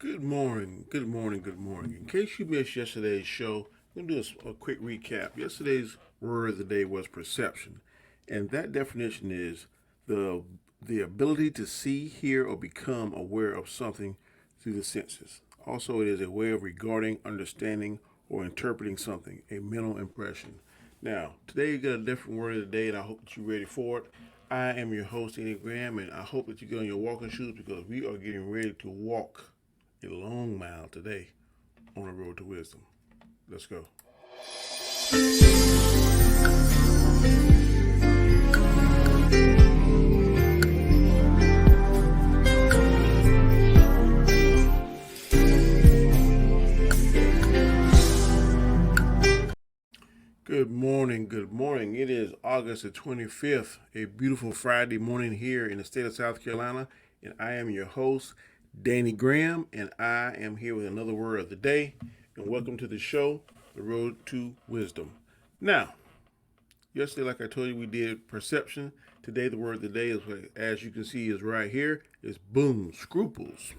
Good morning, good morning, good morning. In case you missed yesterday's show, I'm going to do a quick recap. Yesterday's word of the day was perception, and that definition is the the ability to see, hear, or become aware of something through the senses. Also, it is a way of regarding, understanding, or interpreting something, a mental impression. Now, today you got a different word of the day, and I hope that you're ready for it. I am your host, Andy Graham, and I hope that you get on your walking shoes because we are getting ready to walk a long mile today on the road to wisdom. Let's go. Good morning, good morning. It is August the 25th, a beautiful Friday morning here in the state of South Carolina, and I am your host, Danny Graham, and I am here with another word of the day. And welcome to the show, The Road to Wisdom. Now, yesterday, like I told you, we did perception. Today, the word of the day is, as you can see, is right here. Is boom, scruples.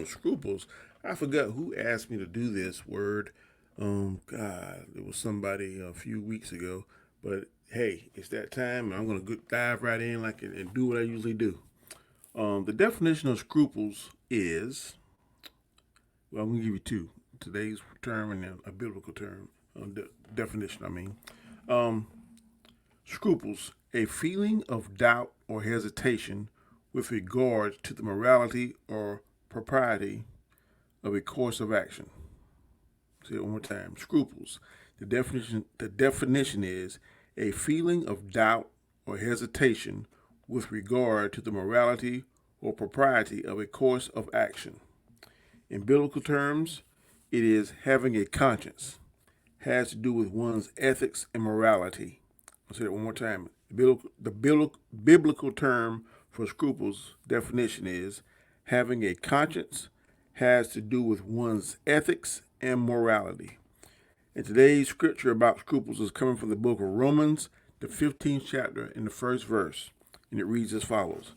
Scruples. I forgot who asked me to do this word. God, it was somebody a few weeks ago. But hey, it's that time, and I'm gonna dive right in like and do what I usually do. The definition of scruples is, well, I'm gonna give you two. Today's term and then a biblical term. Definition, I mean. Um, Scruples, a feeling of doubt or hesitation with regard to the morality or propriety of a course of action. Say it one more time. Scruples. The definition is a feeling of doubt or hesitation with regard to the morality or propriety of a course of action. In biblical terms, it is having a conscience, has to do with one's ethics and morality. I'll say that one more time. The biblical term for scruples definition is having a conscience, has to do with one's ethics and morality. And today's scripture about scruples is coming from the book of Romans, the 15th chapter, in the first verse. And it reads as follows: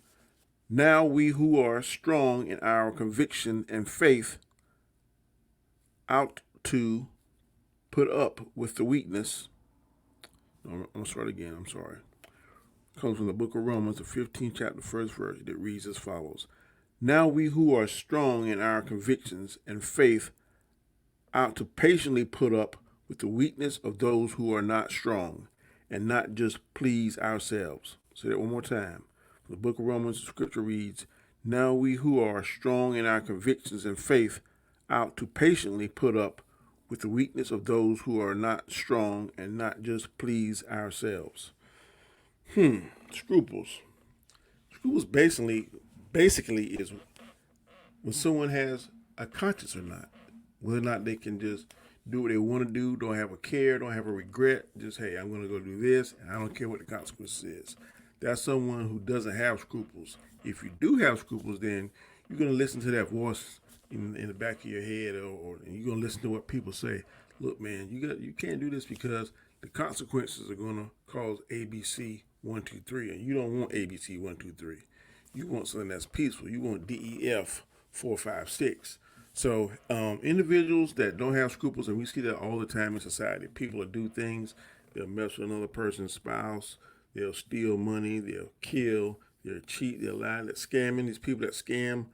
Now we who are strong in our conviction and faith ought to put up with the weakness. I'm going to start again. I'm sorry. It comes from the book of Romans, the 15th chapter, first verse. It reads as follows: Now we who are strong in our convictions and faith ought to patiently put up with the weakness of those who are not strong, and not just please ourselves. Say that one more time. The book of Romans, the scripture reads, Now we who are strong in our convictions and faith ought to patiently put up with the weakness of those who are not strong and not just please ourselves. Scruples. Scruples basically is when someone has a conscience or not. Whether or not they can just do what they want to do, don't have a care, don't have a regret, just hey, I'm gonna go do this and I don't care what the consequence is. That's someone who doesn't have scruples. If you do have scruples, then you're gonna listen to that voice in the back of your head, or you're gonna listen to what people say. Look, man, you can't do this because the consequences are gonna cause ABC 1 2 3, and you don't want ABC 1 2 3. You want something that's peaceful. You want DEF 4 5 6. So individuals that don't have scruples, and we see that all the time in society, people will do things. They'll mess with another person's spouse. They'll steal money. They'll kill. They'll cheat. They'll lie. They're scamming. These people that scam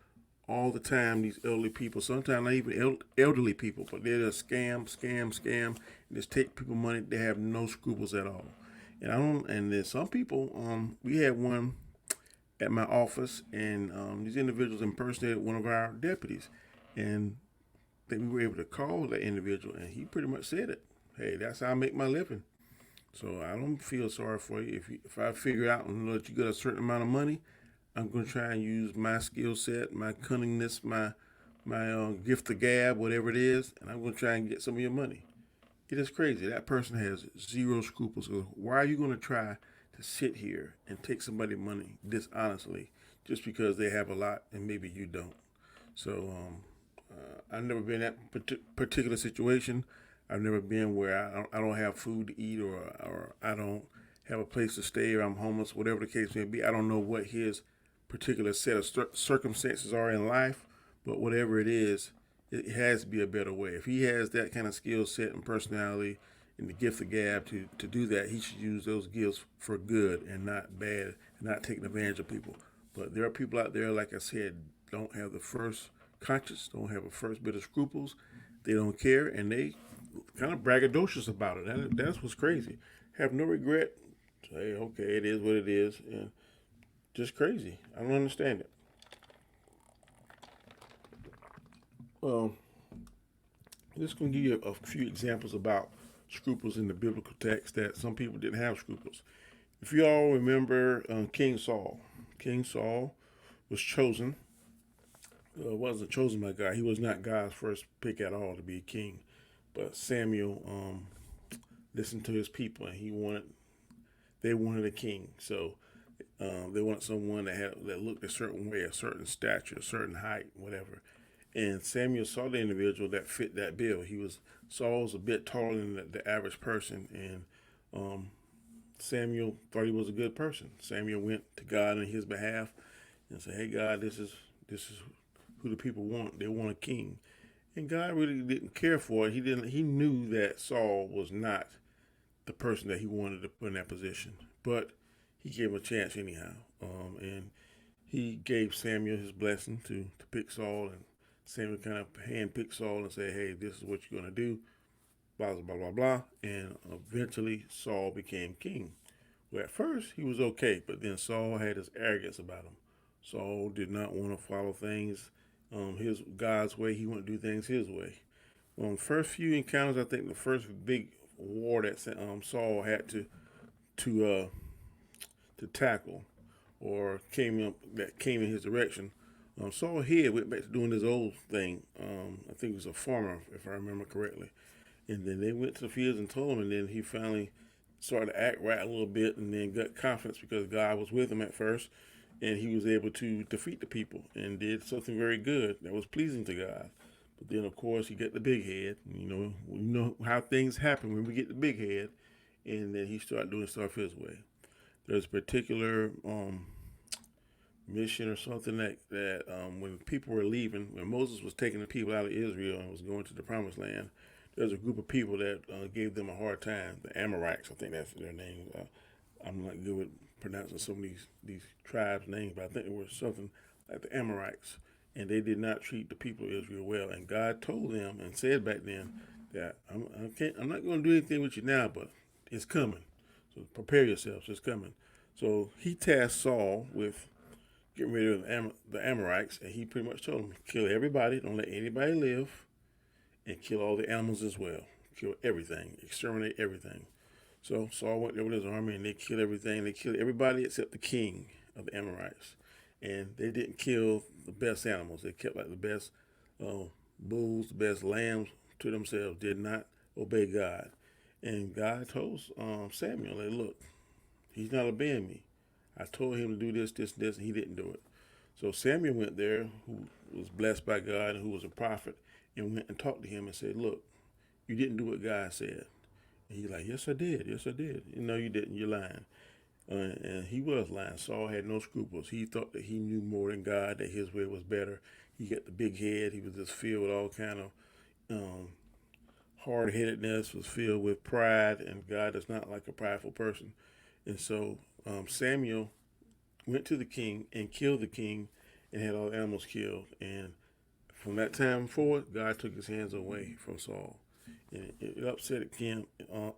all the time, these elderly people, sometimes not even elderly people, but they just scam, and just take people money. They have no scruples at all. And I don't. And there's some people. We had one at my office, and these individuals impersonated one of our deputies, and we were able to call that individual, and he pretty much said it. Hey, that's how I make my living. So I don't feel sorry for you. If I figure out and know that you got a certain amount of money, I'm going to try and use my skill set, my cunningness, my gift of gab, whatever it is, and I'm going to try and get some of your money. It is crazy. That person has zero scruples. So why are you going to try to sit here and take somebody's money dishonestly just because they have a lot and maybe you don't? So I've never been in that particular situation. I've never been where I don't have food to eat, or I don't have a place to stay, or I'm homeless, whatever the case may be. I don't know what his particular set of circumstances are in life, but whatever it is, It has to be a better way. If he has that kind of skill set and personality and the gift of gab to do that, he should use those gifts for good and not bad and not taking advantage of people. But there are people out there, like I said, don't have the first conscience, don't have a first bit of scruples. They don't care, and they kind of braggadocious about it. That's what's crazy. Have no regret. Say, okay, it is what it is, and just crazy. I don't understand it. Um, just going to give you a few examples about scruples in the biblical text that some people didn't have scruples. If you all remember King Saul, King Saul was chosen, wasn't chosen by God. He was not God's first pick at all to be a king. But Samuel listened to his people, and they wanted a king. So they wanted someone that looked a certain way, a certain stature, a certain height, whatever. And Samuel saw the individual that fit that bill. Saul was a bit taller than the average person, and Samuel thought he was a good person. Samuel went to God on his behalf and said, "Hey God, this is who the people want. They want a king." And God really didn't care for it. He knew that Saul was not the person that he wanted to put in that position, but he gave him a chance anyhow. And he gave Samuel his blessing to pick Saul, and Samuel kind of handpicked Saul and said, "Hey, this is what you're gonna do." Blah blah blah blah. And eventually Saul became king. Well, at first he was okay, but then Saul had this arrogance about him. Saul did not want to follow things his God's way. He wanted to do things his way. First few encounters, I think the first big war that Saul had to uh, to tackle or came in his direction. Saul here went back to doing his old thing. I think he was a farmer, if I remember correctly. And then they went to the fields and told him, and then he finally started to act right a little bit, and then got confidence because God was with him at first, and he was able to defeat the people and did something very good that was pleasing to God. But then, of course, he got the big head. You know how things happen when we get the big head, and then he started doing stuff his way. There's a particular mission or something that when people were leaving, when Moses was taking the people out of Israel and was going to the Promised Land, there's a group of people that gave them a hard time. The Amorites, I think that's their name. I'm not good with pronouncing some of these tribes' names, but I think it was something like the Amorites, and they did not treat the people of Israel well. And God told them and said back then that I'm not going to do anything with you now, but it's coming. So prepare yourselves. It's coming. So he tasked Saul with getting rid of the Amorites, and he pretty much told him, kill everybody, don't let anybody live, and kill all the animals as well. Kill everything, exterminate everything. So Saul went there with his army, and they killed everything. They killed everybody except the king of the Amorites, and they didn't kill the best animals. They kept like the best bulls, the best lambs to themselves. Did not obey God, and God told Samuel, "Hey, look, he's not obeying me. I told him to do this, this, this, and he didn't do it." So Samuel went there, who was blessed by God and who was a prophet, and went and talked to him and said, "Look, you didn't do what God said." And he's like, "Yes, I did. Yes, I did." "No, you didn't. You're lying." And he was lying. Saul had no scruples. He thought that he knew more than God, that his way was better. He got the big head. He was just filled with all kind of hard-headedness, was filled with pride, and God is not like a prideful person. And so Samuel went to the king and killed the king and had all the animals killed. And from that time forward, God took his hands away from Saul. And it upset him.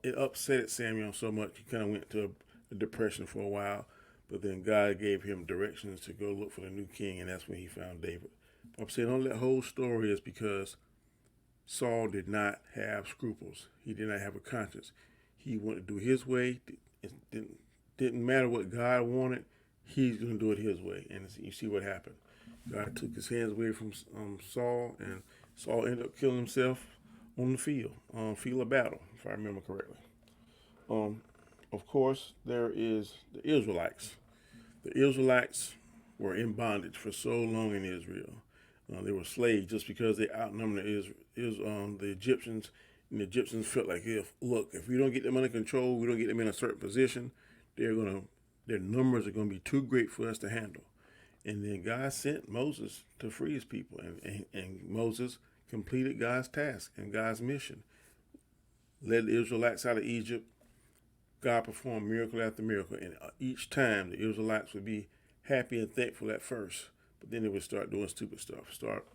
It upset Samuel so much he kind of went to a depression for a while. But then God gave him directions to go look for the new king, and that's when he found David. I'm saying all that whole story is because Saul did not have scruples. He did not have a conscience. He wanted to do his way. It didn't matter what God wanted. He's going to do it his way. And you see what happened. God took his hands away from Saul, and Saul ended up killing himself on the field of battle, if I remember correctly. Of course, there is the Israelites. The Israelites were in bondage for so long in Israel. They were slaves just because they outnumbered the Egyptians. And the Egyptians felt like, if we don't get them under control, we don't get them in a certain position, their numbers are going to be too great for us to handle. And then God sent Moses to free his people, and Moses completed God's task and God's mission. Led the Israelites out of Egypt. God performed miracle after miracle, and each time the Israelites would be happy and thankful at first, but then they would start doing stupid stuff, start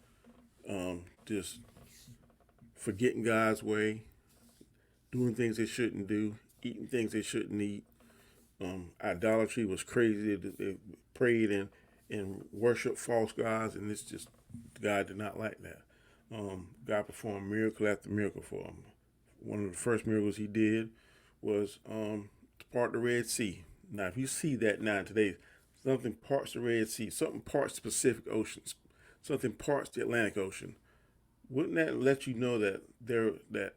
just forgetting God's way, doing things they shouldn't do, eating things they shouldn't eat. Idolatry was crazy. They prayed and worshiped false gods, and it's just God did not like that. God performed miracle after miracle for them. One of the first miracles He did was to part the Red Sea. Now, if you see that now today, something parts the Red Sea, something parts the Pacific Oceans, something parts the Atlantic Ocean. Wouldn't that let you know that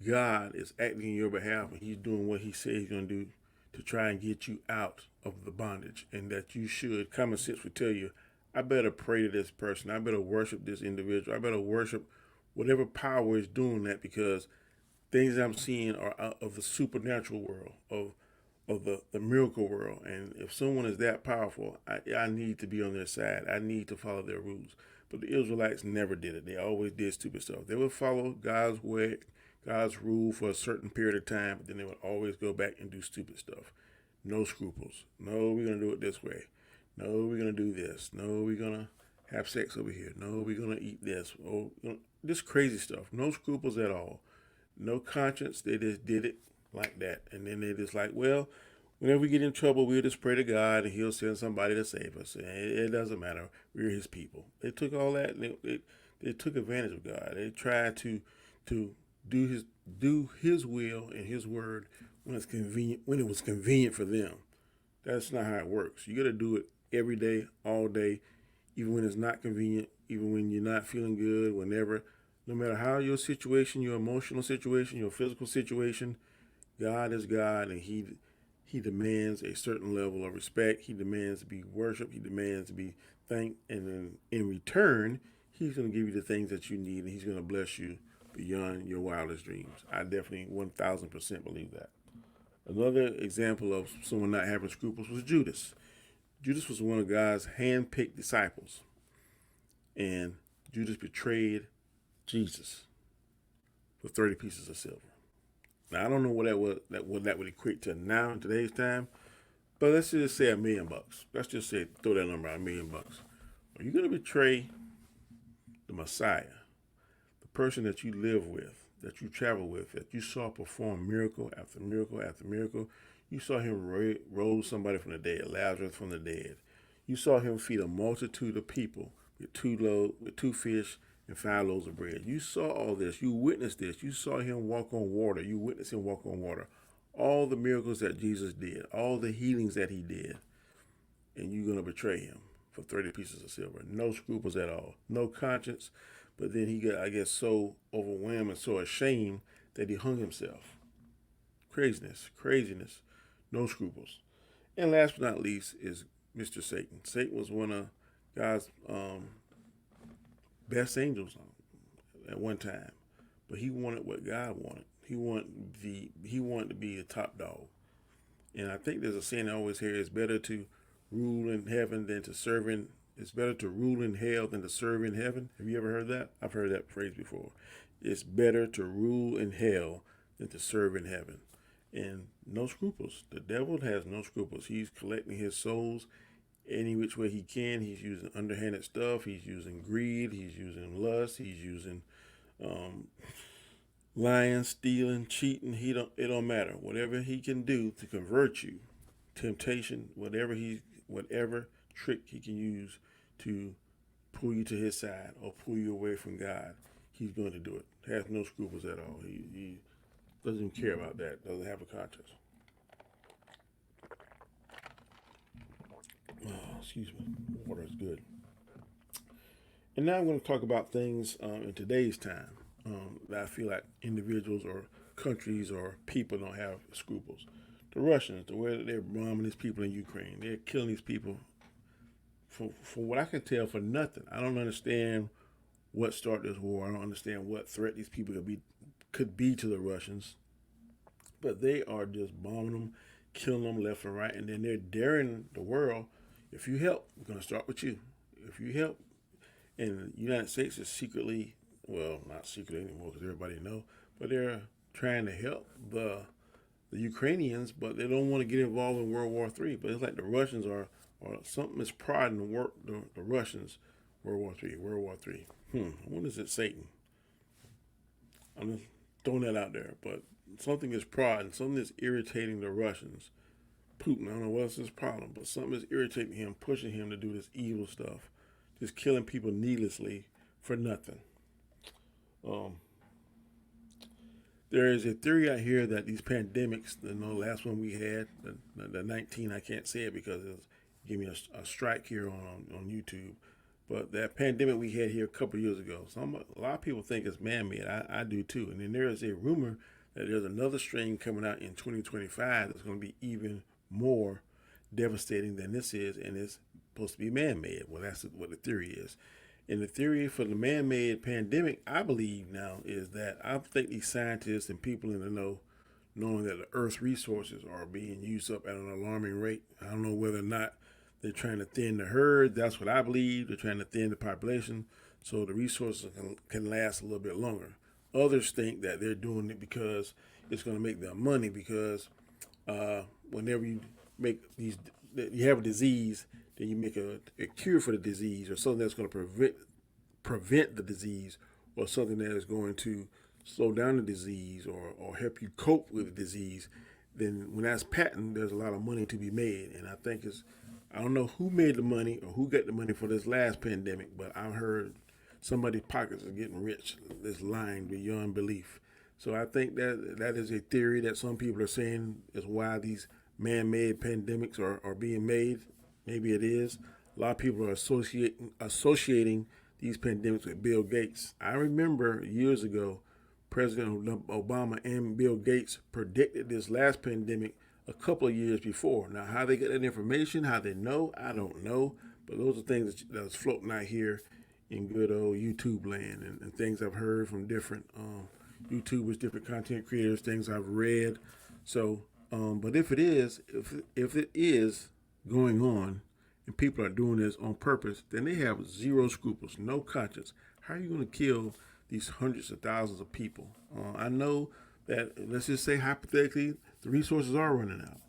God is acting in your behalf and He's doing what He says He's going to do to try and get you out of the bondage, and that you should, common sense would tell you, I better pray to this person, I better worship this individual, I better worship whatever power is doing that, because things I'm seeing are out of the supernatural world, of the miracle world. And if someone is that powerful, I need to be on their side. I need to follow their rules. But the Israelites never did it. They always did stupid stuff. They would follow God's way, God's rule for a certain period of time, but then they would always go back and do stupid stuff. No scruples. No, we're going to do it this way. No, we're going to do this. No, we're going to have sex over here. No, we're going to eat this. Oh, this crazy stuff. No scruples at all. No conscience. They just did it like that. And then they just like, well, whenever we get in trouble, we'll just pray to God and He'll send somebody to save us. And it doesn't matter. We're His people. They took all that and they took advantage of God. They tried to do His will and His word when it's convenient, when it was convenient for them. That's not how it works. You got to do it every day, all day, even when it's not convenient, even when you're not feeling good, whenever. No matter how your situation, your emotional situation, your physical situation, God is God, and He demands a certain level of respect. He demands to be worshipped. He demands to be thanked, and then in return, He's going to give you the things that you need, and He's going to bless you beyond your wildest dreams. I definitely 1,000% believe that. Another example of someone not having scruples was Judas. Judas was one of God's hand-picked disciples, and Judas betrayed Jesus for 30 pieces of silver. Now, I don't know what that would equate to now in today's time, but let's just say $1 million. Let's just say, throw that number out, $1 million. Are you going to betray the Messiah, the person that you live with, that you travel with, that you saw perform miracle after miracle after miracle? You saw Him raise somebody from the dead, Lazarus from the dead. You saw Him feed a multitude of people with 2 fish and 5 loaves of bread. You saw all this. You witnessed this. You saw Him walk on water. You witnessed Him walk on water. All the miracles that Jesus did, all the healings that He did, and you're going to betray Him for 30 pieces of silver. No scruples at all. No conscience. But then he got, I guess, so overwhelmed and so ashamed that he hung himself. Craziness. No scruples. And last but not least is Mr. Satan. Satan was one of God's best angels at one time, but he wanted what God wanted. He wanted to be a top dog. And I think there's a saying I always hear: it's better to rule in heaven than to serve in. It's better to rule in hell than to serve in heaven. Have you ever heard that? I've heard that phrase before. It's better to rule in hell than to serve in heaven. And no scruples. The devil has no scruples. He's collecting his souls any which way he can. He's using underhanded stuff. He's using greed. He's using lust. He's using lying, stealing, cheating. It don't matter. Whatever he can do to convert you, temptation, whatever trick he can use to pull you to his side or pull you away from God, he's going to do it. Has no scruples at all. He doesn't even care about that. Doesn't have a conscience. Oh, excuse me. Water is good. And now I'm going to talk about things in today's time that I feel like individuals or countries or people don't have scruples. The Russians, the way that they're bombing these people in Ukraine, they're killing these people for what I can tell, for nothing. I don't understand what started this war. I don't understand what threat these people could be to the Russians. But they are just bombing them, killing them left and right, and then they're daring the world, if you help, we're going to start with you. If you help, And the United States is secretly, well, not secretly anymore because everybody know, but they're trying to help the Ukrainians, but they don't want to get involved in World War III. But it's like the Russians are, or something is prodding the Russians. World War III, World War III. When is it Satan? I'm just throwing that out there. But something is prodding, something is irritating the Russians. Putin, I don't know what's his problem, but something is irritating him, pushing him to do this evil stuff, just killing people needlessly for nothing. Um, there is a theory out here that these pandemics, the last one we had, the 19, I can't say it because it gave me a strike here on YouTube. But that pandemic we had here a couple of years ago, a lot of people think it's man-made. I do too. And then there is a rumor that there's another strain coming out in 2025 that's going to be even more devastating than this is, and it's supposed to be man-made. Well, that's what the theory is. And the theory for the man-made pandemic, I believe now, is that I think these scientists and people in the know, knowing that the Earth's resources are being used up at an alarming rate. I don't know whether or not they're trying to thin the herd. That's what I believe. They're trying to thin the population so the resources can last a little bit longer. Others think that they're doing it because it's going to make them money because whenever you make you have a disease, then you make a cure for the disease or something that's going to prevent the disease or something that is going to slow down the disease or help you cope with the disease. Then when that's patent, there's a lot of money to be made. And I don't know who made the money or who got the money for this last pandemic, but I heard somebody's pockets are getting rich. This line beyond belief. So I think that is a theory that some people are saying is why these man-made pandemics are being made. Maybe it is. A lot of people are associating these pandemics with Bill Gates. I remember years ago, President Obama and Bill Gates predicted this last pandemic a couple of years before. Now, how they get that information, how they know, I don't know. But those are things that's floating out here in good old YouTube land and things I've heard from different YouTubers, different content creators, things I've read. So, but if it is going on and people are doing this on purpose, then they have zero scruples, no conscience. How are you going to kill these hundreds of thousands of people? I know that, let's just say hypothetically, the resources are running out.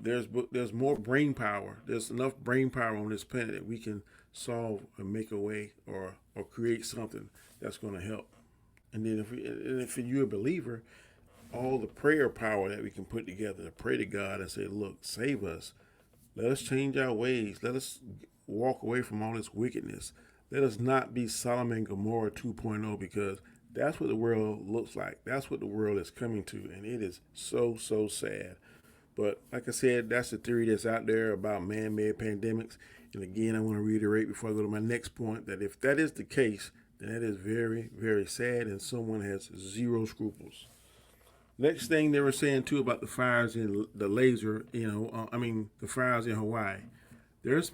There's more brain power. There's enough brain power on this planet that we can solve and make a way or create something that's going to help. And then if you're a believer, all the prayer power that we can put together to pray to God and say, look, save us. Let us change our ways. Let us walk away from all this wickedness. Let us not be Sodom and Gomorrah 2.0 because that's what the world looks like. That's what the world is coming to. And it is so, so sad. But like I said, that's the theory that's out there about man-made pandemics. And again, I want to reiterate before I go to my next point that if that is the case, then that is very, very sad and someone has zero scruples. Next thing they were saying too about the fires in the the fires in Hawaii. There's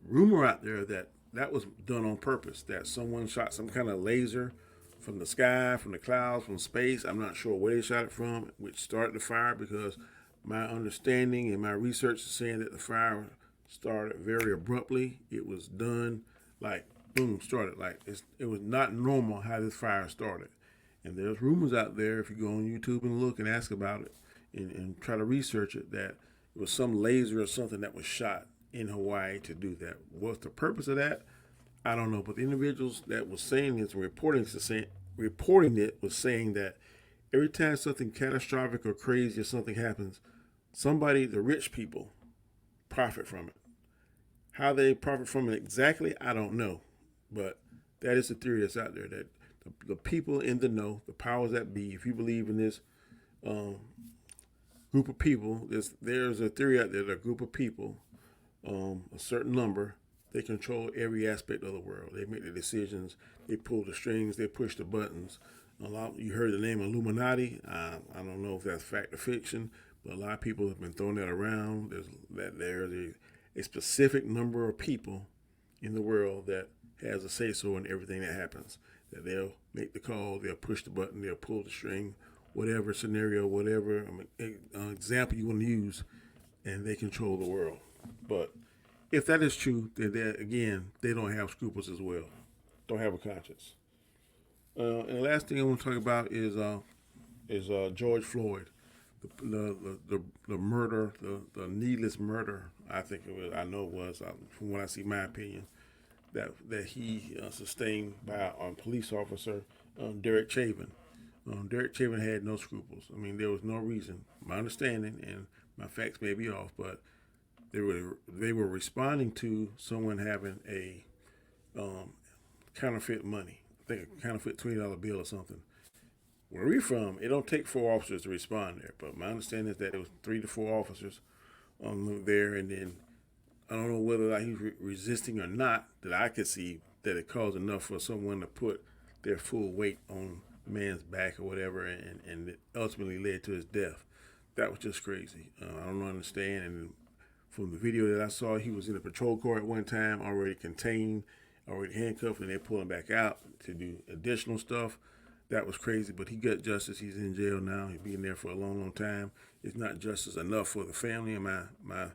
rumor out there that was done on purpose, that someone shot some kind of laser from the sky, from the clouds, from space. I'm not sure where they shot it from, which started the fire because my understanding and my research is saying that the fire started very abruptly. It was done like boom, started like it was not normal how this fire started. And there's rumors out there, if you go on YouTube and look and ask about it and try to research it, that it was some laser or something that was shot in Hawaii to do that. What's the purpose of that? I don't know. But the individuals that was saying this and reporting it was saying that every time something catastrophic or crazy or something happens, the rich people, profit from it. How they profit from it exactly, I don't know. But that is the theory that's out there, that the people in the know, the powers that be, if you believe in this group of people, there's a theory out there that a group of people, a certain number, they control every aspect of the world. They make the decisions, they pull the strings, they push the buttons. You heard the name Illuminati. I don't know if that's fact or fiction, but a lot of people have been throwing that around. There's a specific number of people in the world that has a say-so in everything that happens. That they'll make the call, they'll push the button, they'll pull the string, whatever scenario, whatever example you want to use, and they control the world. But if that is true, then again, they don't have scruples as well. Don't have a conscience. And the last thing I want to talk about is George Floyd, the murder, the needless murder. I think it was. I know it was from what I see. My opinion that he sustained by a police officer, Derek Chauvin. Derek Chauvin had no scruples. I mean, there was no reason. My understanding and my facts may be off, but they were responding to someone having a counterfeit money. I think a counterfeit $20 bill or something. Where we from, it don't take 4 officers to respond there. But my understanding is that it was 3 to 4 officers there, and then I don't know whether he was resisting or not. That I could see that it caused enough for someone to put their full weight on the man's back or whatever, and it ultimately led to his death. That was just crazy. I don't understand. And from the video that I saw, he was in a patrol car at one time, already contained, already handcuffed, and they pull him back out to do additional stuff. That was crazy, but he got justice. He's in jail now. He's been there for a long, long time. It's not justice enough for the family, and my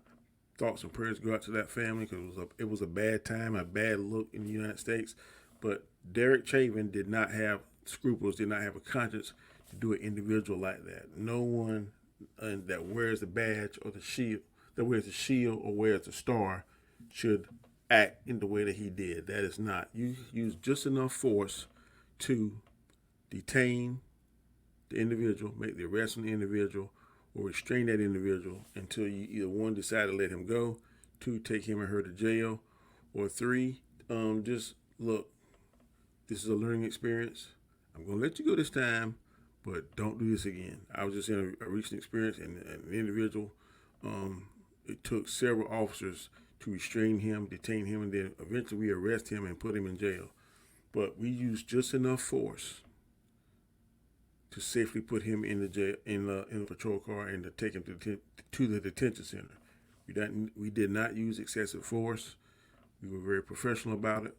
thoughts and prayers go out to that family because it was a bad time, a bad look in the United States. But Derek Chauvin did not have scruples, did not have a conscience to do an individual like that. No one that wears the badge or the shield, that wears the shield or wears the star, should act in the way that he did. That is not. You use just enough force to detain the individual, make the arrest on the individual, or restrain that individual until you either 1, decide to let him go, 2, take him or her to jail, or 3, just look, this is a learning experience. I'm going to let you go this time, but don't do this again. I was just in a recent experience, and an individual, it took several officers to restrain him, detain him, and then eventually we arrest him and put him in jail. But we used just enough force to safely put him in the jail, in the patrol car, and to take him to the detention center. We did not use excessive force. We were very professional about it.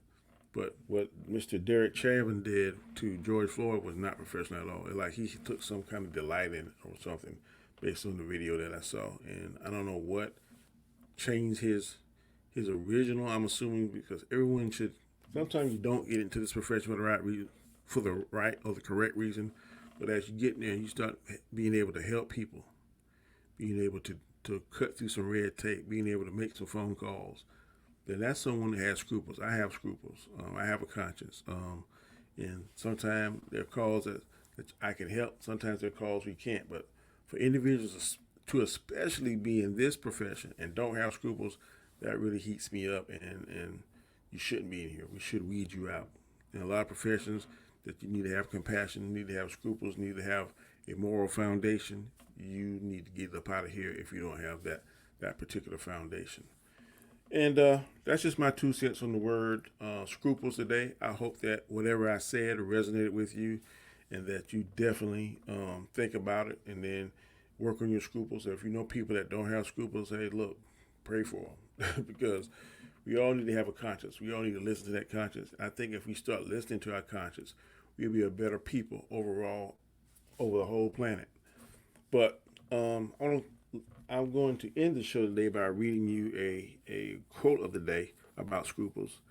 But what Mr. Derek Chauvin did to George Floyd was not professional at all. Like he took some kind of delight in it or something, based on the video that I saw. And I don't know what changed his original. I'm assuming because everyone should. Sometimes you don't get into this profession for the right reason, for the right or the correct reason. But as you get in there, you start being able to help people, being able to cut through some red tape, being able to make some phone calls. Then that's someone that has scruples. I have scruples. I have a conscience. And sometimes there are calls that I can help. Sometimes there are calls we can't. But for individuals to especially be in this profession and don't have scruples, that really heats me up. And you shouldn't be in here. We should weed you out. In a lot of professions, that you need to have compassion, you need to have scruples, you need to have a moral foundation. You need to get up out of here if you don't have that particular foundation. And that's just my 2 cents on the word scruples today. I hope that whatever I said resonated with you, and that you definitely think about it and then work on your scruples. If you know people that don't have scruples, hey, look, pray for them because we all need to have a conscience. We all need to listen to that conscience. I think if we start listening to our conscience, we'll be a better people overall over the whole planet. But I'm going to end the show today by reading you a quote of the day about scruples.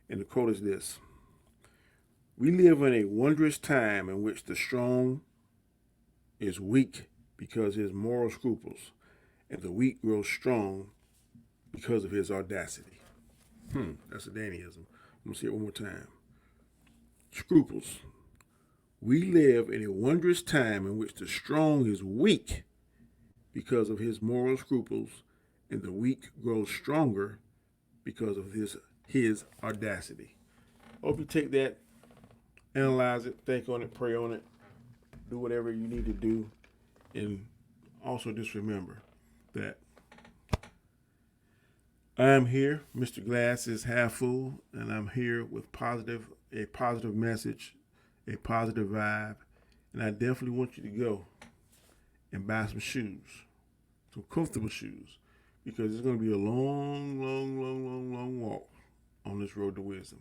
And the quote is this: "We live in a wondrous time in which the strong is weak because of his moral scruples, and the weak grows strong because of his audacity." That's a Dannyism. I'm going to say it one more time. Scruples. We live in a wondrous time in which the strong is weak because of his moral scruples, and the weak grows stronger because of his audacity. Hope you take that, analyze it, think on it, pray on it, do whatever you need to do, and also just remember that I'm here. Mr. Glass is half full, and I'm here with a positive message, a positive vibe, and I definitely want you to go and buy some shoes, some comfortable shoes, because it's going to be a long, long, long, long, long walk on this road to wisdom.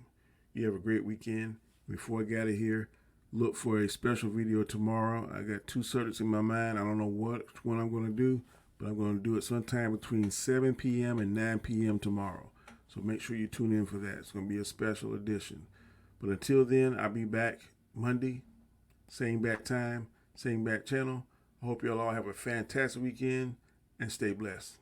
You have a great weekend. Before I get out of here, look for a special video tomorrow. I got 2 subjects in my mind. I don't know which one I'm going to do, but I'm going to do it sometime between 7 p.m. and 9 p.m. tomorrow. So make sure you tune in for that. It's going to be a special edition. But until then, I'll be back Monday, same back time, same back channel. I hope you all have a fantastic weekend and stay blessed.